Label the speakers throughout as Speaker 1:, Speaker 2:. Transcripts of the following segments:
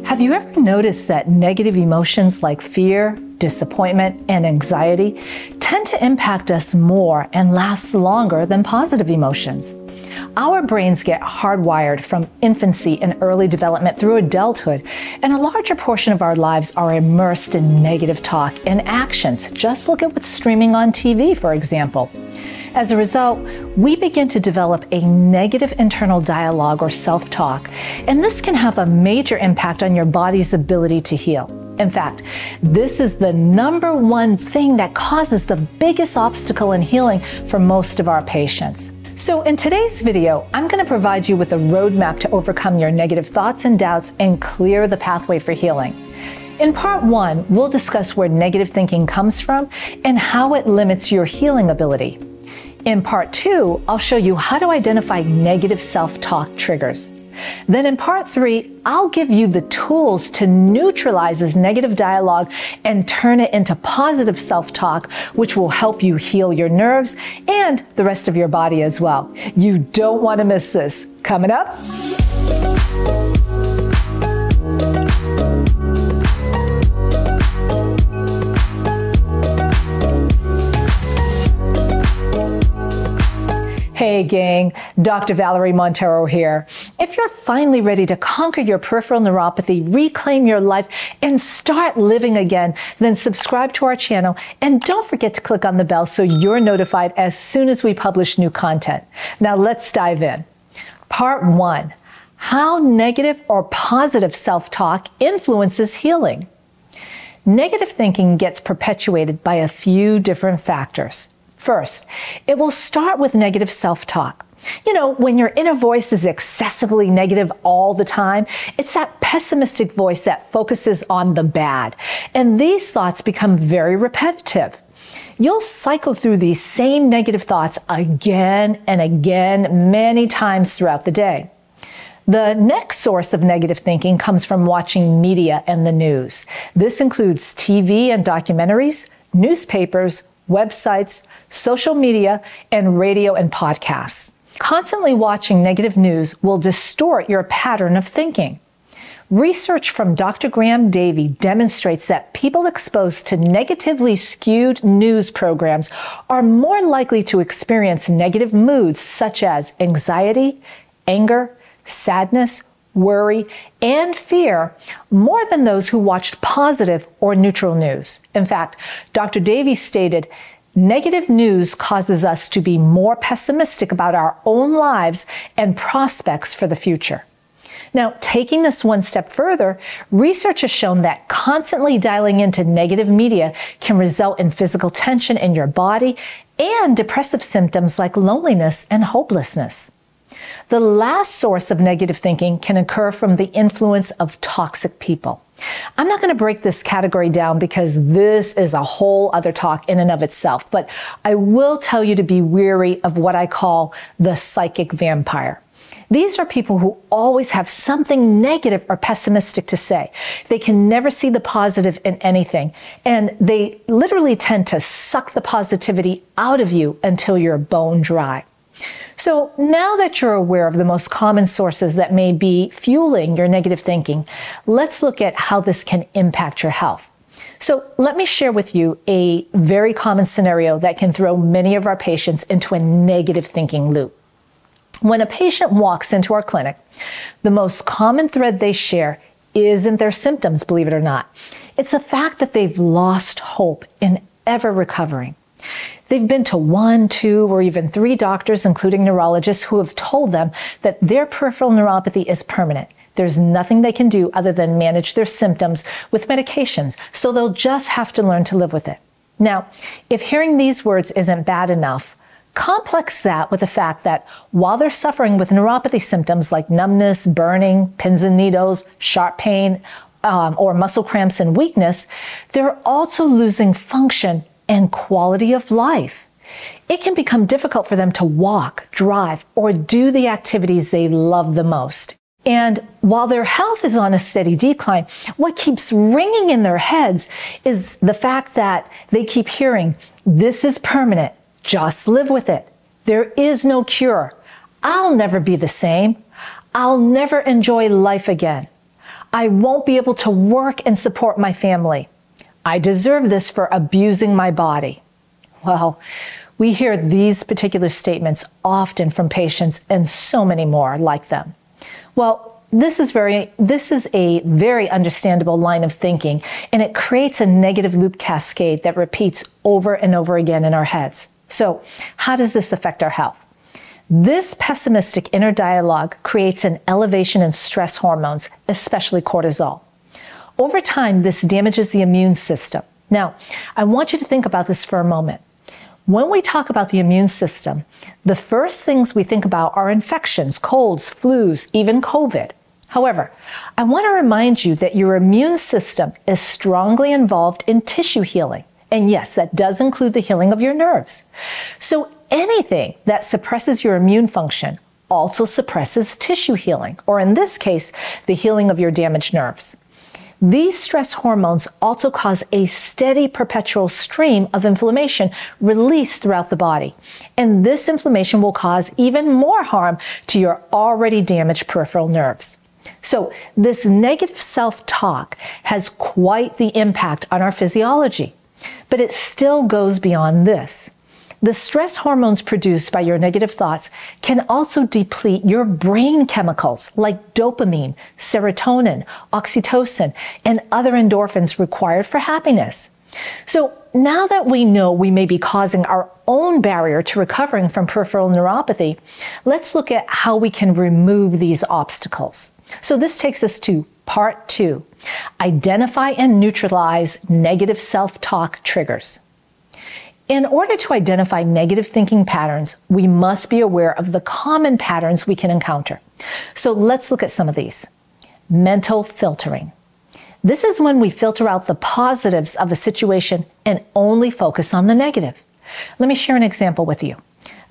Speaker 1: Have you ever noticed that negative emotions like fear, disappointment, and anxiety tend to impact us more and last longer than positive emotions? Our brains get hardwired from infancy and early development through adulthood, and a larger portion of our lives are immersed in negative talk and actions. Just look at what's streaming on TV, for example. As a result, we begin to develop a negative internal dialogue or self-talk, and this can have a major impact on your body's ability to heal. In fact, this is the number one thing that causes the biggest obstacle in healing for most of our patients. So in today's video, I'm going to provide you with a roadmap to overcome your negative thoughts and doubts and clear the pathway for healing. In part one, we'll discuss where negative thinking comes from and how it limits your healing ability. In part two, I'll show you how to identify negative self-talk triggers. Then in part three, I'll give you the tools to neutralize this negative dialogue and turn it into positive self-talk, which will help you heal your nerves and the rest of your body as well. You don't want to miss this. Coming up. Hey gang, Dr. Valerie Montero here. If you're finally ready to conquer your peripheral neuropathy, reclaim your life, and start living again, then subscribe to our channel and don't forget to click on the bell so you're notified as soon as we publish new content. Now let's dive in. Part one, how negative or positive self-talk influences healing. Negative thinking gets perpetuated by a few different factors. First, it will start with negative self-talk. You know, when your inner voice is excessively negative all the time, it's that pessimistic voice that focuses on the bad. And these thoughts become very repetitive. You'll cycle through these same negative thoughts again and again, many times throughout the day. The next source of negative thinking comes from watching media and the news. This includes TV and documentaries, newspapers, websites, social media, and radio and podcasts. Constantly watching negative news will distort your pattern of thinking. Research from Dr. Graham Davy demonstrates that people exposed to negatively skewed news programs are more likely to experience negative moods such as anxiety, anger, sadness, worry, and fear more than those who watched positive or neutral news. In fact, Dr. Davies stated, negative news causes us to be more pessimistic about our own lives and prospects for the future. Now, taking this one step further, research has shown that constantly dialing into negative media can result in physical tension in your body and depressive symptoms like loneliness and hopelessness. The last source of negative thinking can occur from the influence of toxic people. I'm not going to break this category down because this is a whole other talk in and of itself, but I will tell you to be wary of what I call the psychic vampire. These are people who always have something negative or pessimistic to say. They can never see the positive in anything, and they literally tend to suck the positivity out of you until you're bone dry. So now that you're aware of the most common sources that may be fueling your negative thinking, let's look at how this can impact your health. So let me share with you a very common scenario that can throw many of our patients into a negative thinking loop. When a patient walks into our clinic, the most common thread they share isn't their symptoms, believe it or not. It's the fact that they've lost hope in ever recovering. They've been to 1, 2, or even 3 doctors, including neurologists, who have told them that their peripheral neuropathy is permanent. There's nothing they can do other than manage their symptoms with medications, so they'll just have to learn to live with it. Now, if hearing these words isn't bad enough, complex that with the fact that while they're suffering with neuropathy symptoms like numbness, burning, pins and needles, sharp pain, or muscle cramps and weakness, they're also losing function and quality of life. It can become difficult for them to walk, drive, or do the activities they love the most. And while their health is on a steady decline, what keeps ringing in their heads is the fact that they keep hearing, "This is permanent, just live with it. There is no cure. I'll never be the same. I'll never enjoy life again. I won't be able to work and support my family. I deserve this for abusing my body. Well, we hear these particular statements often from patients and so many more like them. Well, this is a very understandable line of thinking, and it creates a negative loop cascade that repeats over and over again in our heads. So, how does this affect our health? This pessimistic inner dialogue creates an elevation in stress hormones, especially cortisol. Over time, this damages the immune system. Now, I want you to think about this for a moment. When we talk about the immune system, the first things we think about are infections, colds, flus, even COVID. However, I want to remind you that your immune system is strongly involved in tissue healing. And yes, that does include the healing of your nerves. So anything that suppresses your immune function also suppresses tissue healing, or in this case, the healing of your damaged nerves. These stress hormones also cause a steady perpetual stream of inflammation released throughout the body. And this inflammation will cause even more harm to your already damaged peripheral nerves. So this negative self-talk has quite the impact on our physiology, but it still goes beyond this. The stress hormones produced by your negative thoughts can also deplete your brain chemicals like dopamine, serotonin, oxytocin, and other endorphins required for happiness. So now that we know we may be causing our own barrier to recovering from peripheral neuropathy, let's look at how we can remove these obstacles. So this takes us to part 2, identify and neutralize negative self-talk triggers. In order to identify negative thinking patterns, we must be aware of the common patterns we can encounter. So let's look at some of these. Mental filtering. This is when we filter out the positives of a situation and only focus on the negative. Let me share an example with you.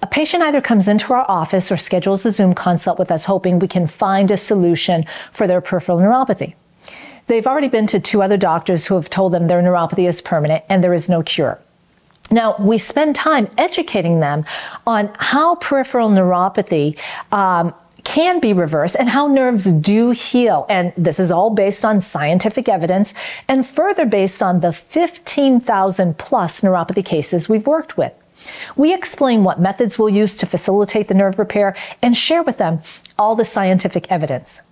Speaker 1: A patient either comes into our office or schedules a Zoom consult with us hoping we can find a solution for their peripheral neuropathy. They've already been to 2 other doctors who have told them their neuropathy is permanent and there is no cure. Now, we spend time educating them on how peripheral neuropathy can be reversed and how nerves do heal. And this is all based on scientific evidence and further based on the 15,000 plus neuropathy cases we've worked with. We explain what methods we'll use to facilitate the nerve repair and share with them all the scientific evidence.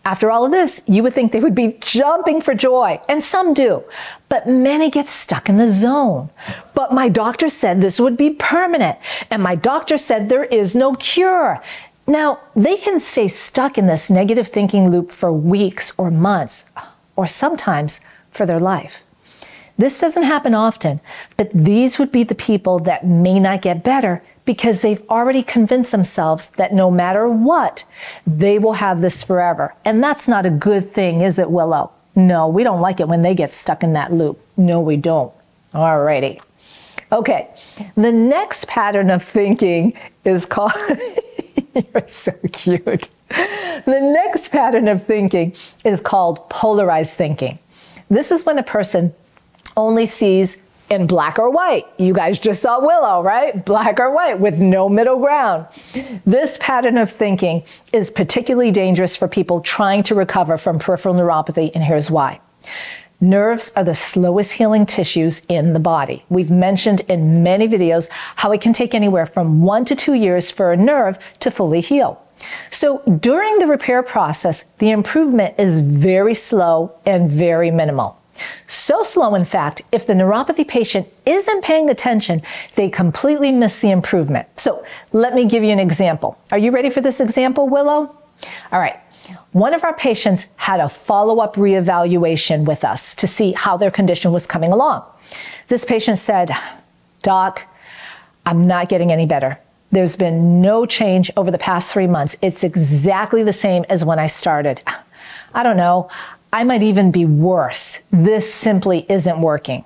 Speaker 1: After all of this, you would think they would be jumping for joy, and some do, but many get stuck in the zone. But my doctor said this would be permanent, and my doctor said there is no cure. Now, they can stay stuck in this negative thinking loop for weeks or months, or sometimes for their life. This doesn't happen often, but these would be the people that may not get better because they've already convinced themselves that no matter what, they will have this forever. And that's not a good thing, is it, Willow? No, we don't like it when they get stuck in that loop. No, we don't. Alrighty. Okay, the next pattern of thinking is called... You're so cute. The next pattern of thinking is called polarized thinking. This is when a person only sees in black or white. You guys just saw Willow, right? Black or white with no middle ground. This pattern of thinking is particularly dangerous for people trying to recover from peripheral neuropathy, and here's why. Nerves are the slowest healing tissues in the body. We've mentioned in many videos how it can take anywhere from 1 to 2 years for a nerve to fully heal. So during the repair process, the improvement is very slow and very minimal. So slow, in fact, if the neuropathy patient isn't paying attention, they completely miss the improvement. So let me give you an example. Are you ready for this example, Willow? All right. One of our patients had a follow-up reevaluation with us to see how their condition was coming along. This patient said, "Doc, I'm not getting any better. There's been no change over the past 3 months. It's exactly the same as when I started. I don't know. I might even be worse. This simply isn't working."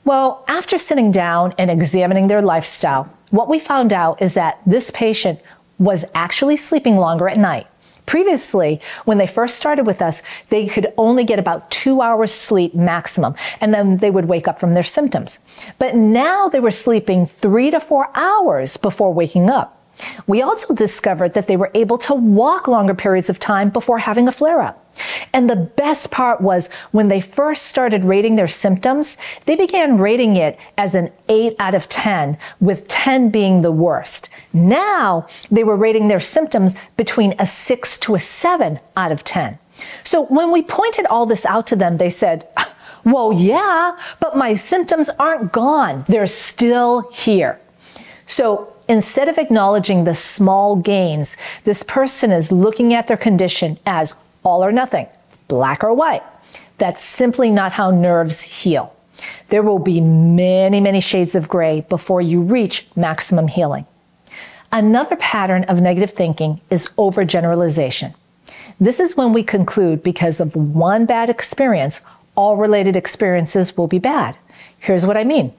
Speaker 1: Well, after sitting down and examining their lifestyle, what we found out is that this patient was actually sleeping longer at night. Previously, when they first started with us, they could only get about 2 hours sleep maximum, and then they would wake up from their symptoms. But now they were sleeping 3 to 4 hours before waking up. We also discovered that they were able to walk longer periods of time before having a flare-up. And the best part was when they first started rating their symptoms, they began rating it as an 8 out of 10, with 10 being the worst. Now they were rating their symptoms between a 6 to a 7 out of 10. So when we pointed all this out to them, they said, well, yeah, but my symptoms aren't gone. They're still here. So instead of acknowledging the small gains, this person is looking at their condition as all or nothing, black or white. That's simply not how nerves heal. There will be many, many shades of gray before you reach maximum healing. Another pattern of negative thinking is overgeneralization. This is when we conclude because of one bad experience, all related experiences will be bad. Here's what I mean.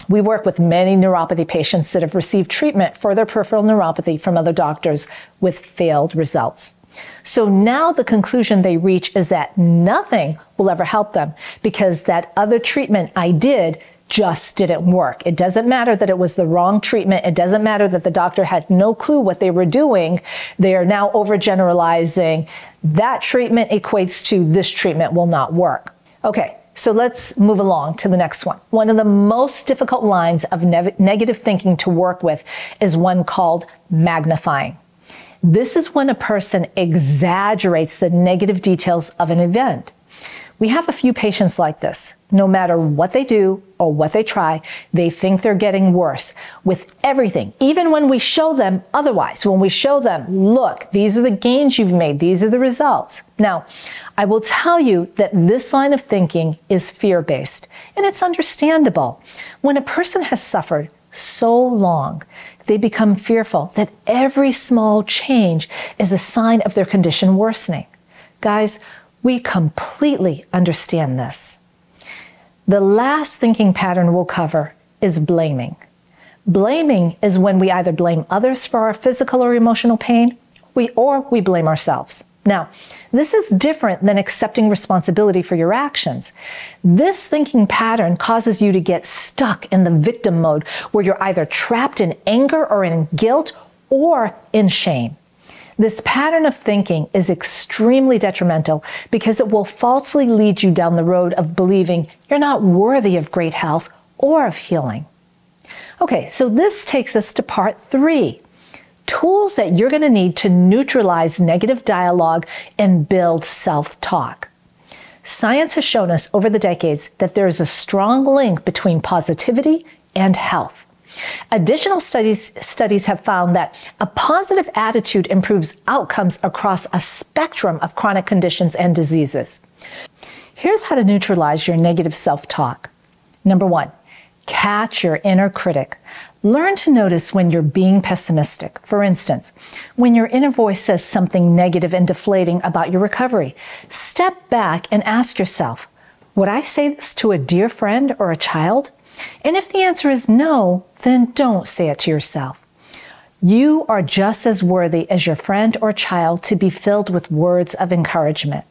Speaker 1: We work with many neuropathy patients that have received treatment for their peripheral neuropathy from other doctors with failed results. So now the conclusion they reach is that nothing will ever help them because that other treatment I did just didn't work. It doesn't matter that it was the wrong treatment. It doesn't matter that the doctor had no clue what they were doing. They are now overgeneralizing. That treatment equates to this treatment will not work. Okay, so let's move along to the next one. One of the most difficult lines of negative thinking to work with is one called magnifying. This is when a person exaggerates the negative details of an event. We have a few patients like this. No matter what they do or what they try, they think they're getting worse with everything, even when we show them otherwise. When we show them, look, these are the gains you've made, these are the results. Now, I will tell you that this line of thinking is fear-based, and it's understandable. When a person has suffered so long, they become fearful that every small change is a sign of their condition worsening. Guys, we completely understand this. The last thinking pattern we'll cover is blaming. Blaming is when we either blame others for our physical or emotional pain, or we blame ourselves. Now, this is different than accepting responsibility for your actions. This thinking pattern causes you to get stuck in the victim mode where you're either trapped in anger or in guilt or in shame. This pattern of thinking is extremely detrimental because it will falsely lead you down the road of believing you're not worthy of great health or of healing. Okay, so this takes us to part 3. Tools that you're going to need to neutralize negative dialogue and build self-talk. Science has shown us over the decades that there is a strong link between positivity and health. Additional studies have found that a positive attitude improves outcomes across a spectrum of chronic conditions and diseases. Here's how to neutralize your negative self-talk. Number 1, catch your inner critic. Learn to notice when you're being pessimistic. For instance, when your inner voice says something negative and deflating about your recovery, step back and ask yourself, would I say this to a dear friend or a child? And if the answer is no, then don't say it to yourself. You are just as worthy as your friend or child to be filled with words of encouragement.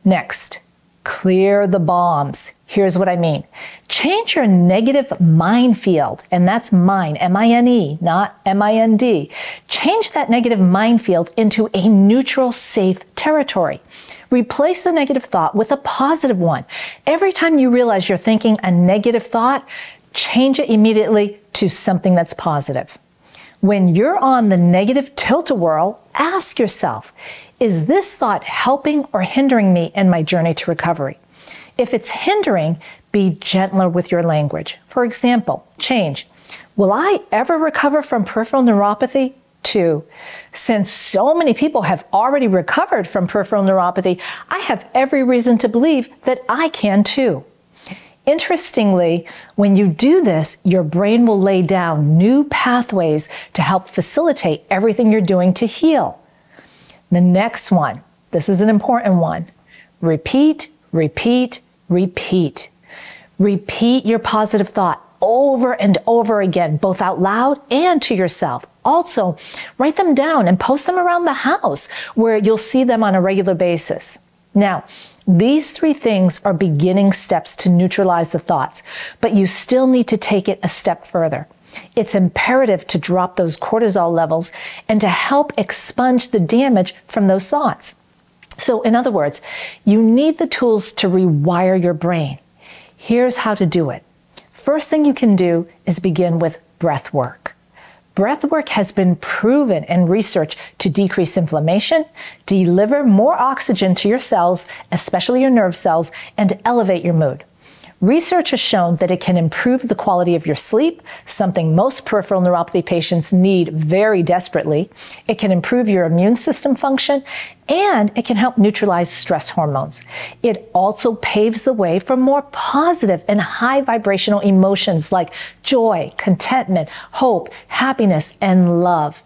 Speaker 1: Next, clear the bombs. Here's what I mean. Change your negative mind field, and that's mine, M-I-N-E, not M-I-N-D. Change that negative mind field into a neutral, safe territory. Replace the negative thought with a positive one. Every time you realize you're thinking a negative thought, change it immediately to something that's positive. When you're on the negative tilt-a-whirl, ask yourself, is this thought helping or hindering me in my journey to recovery? If it's hindering, be gentler with your language. For example, change. Will I ever recover from peripheral neuropathy? To, since so many people have already recovered from peripheral neuropathy, I have every reason to believe that I can too. Interestingly, when you do this, your brain will lay down new pathways to help facilitate everything you're doing to heal. The next one, this is an important one. Repeat, repeat, repeat. Repeat your positive thought over and over again, both out loud and to yourself. Also, write them down and post them around the house where you'll see them on a regular basis. Now, these 3 things are beginning steps to neutralize the thoughts, but you still need to take it a step further. It's imperative to drop those cortisol levels and to help expunge the damage from those thoughts. So in other words, you need the tools to rewire your brain. Here's how to do it. First thing you can do is begin with breath work. Breath work has been proven in research to decrease inflammation, deliver more oxygen to your cells, especially your nerve cells, and elevate your mood. Research has shown that it can improve the quality of your sleep, something most peripheral neuropathy patients need very desperately. It can improve your immune system function, and it can help neutralize stress hormones. It also paves the way for more positive and high vibrational emotions like joy, contentment, hope, happiness, and love.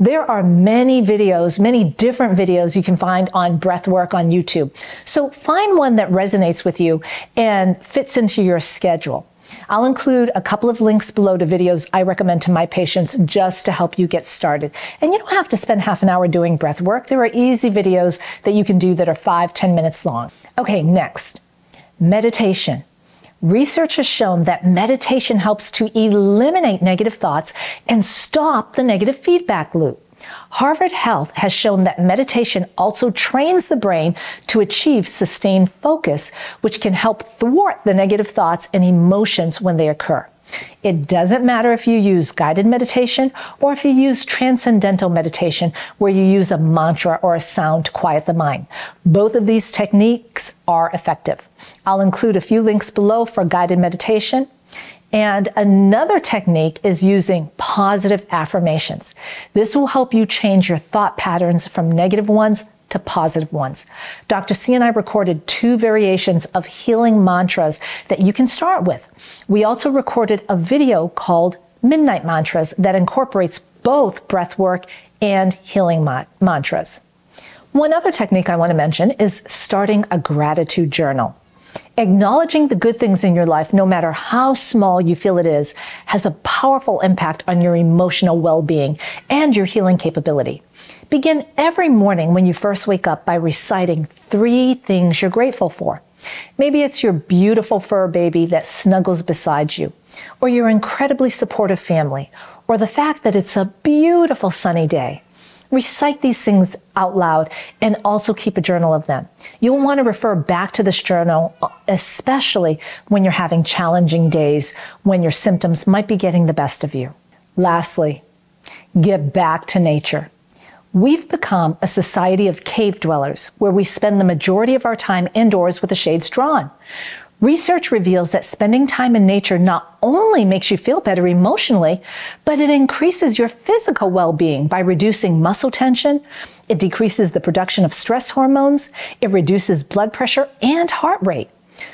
Speaker 1: There are many videos, many different videos you can find on breath work on YouTube. So find one that resonates with you and fits into your schedule. I'll include a couple of links below to videos I recommend to my patients just to help you get started. And you don't have to spend half an hour doing breath work. There are easy videos that you can do that are 5-10 minutes long. Okay, next, meditation. Research has shown that meditation helps to eliminate negative thoughts and stop the negative feedback loop. Harvard Health has shown that meditation also trains the brain to achieve sustained focus, which can help thwart the negative thoughts and emotions when they occur. It doesn't matter if you use guided meditation or if you use transcendental meditation, where you use a mantra or a sound to quiet the mind. Both of these techniques are effective. I'll include a few links below for guided meditation. And another technique is using positive affirmations. This will help you change your thought patterns from negative ones to positive ones. Dr. C and I recorded 2 variations of healing mantras that you can start with. We also recorded a video called Midnight Mantras that incorporates both breath work and healing mantras. One other technique I want to mention is starting a gratitude journal. Acknowledging the good things in your life, no matter how small you feel it is, has a powerful impact on your emotional well-being and your healing capability. Begin every morning when you first wake up by reciting 3 things you're grateful for. Maybe it's your beautiful fur baby that snuggles beside you, or your incredibly supportive family, or the fact that it's a beautiful sunny day. Recite these things out loud and also keep a journal of them. You'll want to refer back to this journal, especially when you're having challenging days, when your symptoms might be getting the best of you. Lastly, get back to nature. We've become a society of cave dwellers where we spend the majority of our time indoors with the shades drawn. Research reveals that spending time in nature not only makes you feel better emotionally, but it increases your physical well-being by reducing muscle tension. It decreases the production of stress hormones. It reduces blood pressure and heart rate.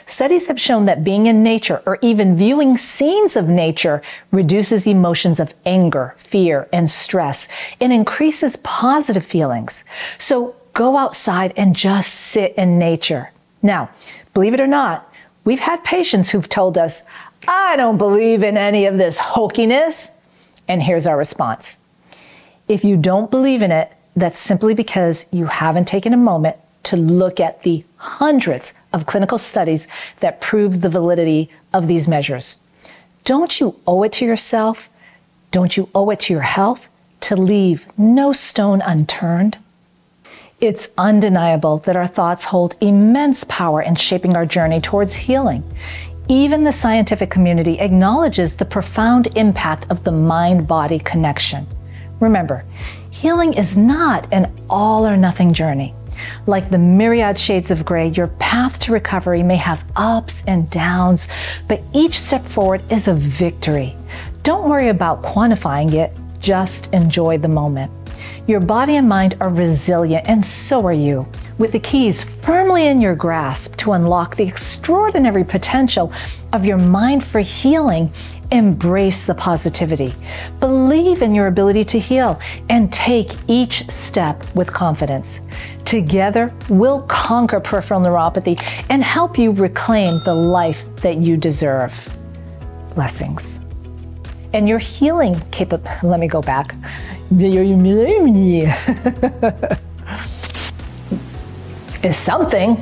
Speaker 1: Studies have shown that being in nature or even viewing scenes of nature reduces emotions of anger, fear, and stress and increases positive feelings. So go outside and just sit in nature. Now, believe it or not, we've had patients who've told us, I don't believe in any of this hokiness. And here's our response. If you don't believe in it, that's simply because you haven't taken a moment to look at the hundreds of clinical studies that prove the validity of these measures. Don't you owe it to yourself? Don't you owe it to your health to leave no stone unturned? It's undeniable that our thoughts hold immense power in shaping our journey towards healing. Even the scientific community acknowledges the profound impact of the mind-body connection. Remember, healing is not an all or nothing journey. Like the myriad shades of gray, your path to recovery may have ups and downs, but each step forward is a victory. Don't worry about quantifying it, just enjoy the moment. Your body and mind are resilient, and so are you. With the keys firmly in your grasp to unlock the extraordinary potential of your mind for healing, embrace the positivity. Believe in your ability to heal and take each step with confidence. Together, we'll conquer peripheral neuropathy and help you reclaim the life that you deserve. Blessings. And your healing capability, let me go back. Is something.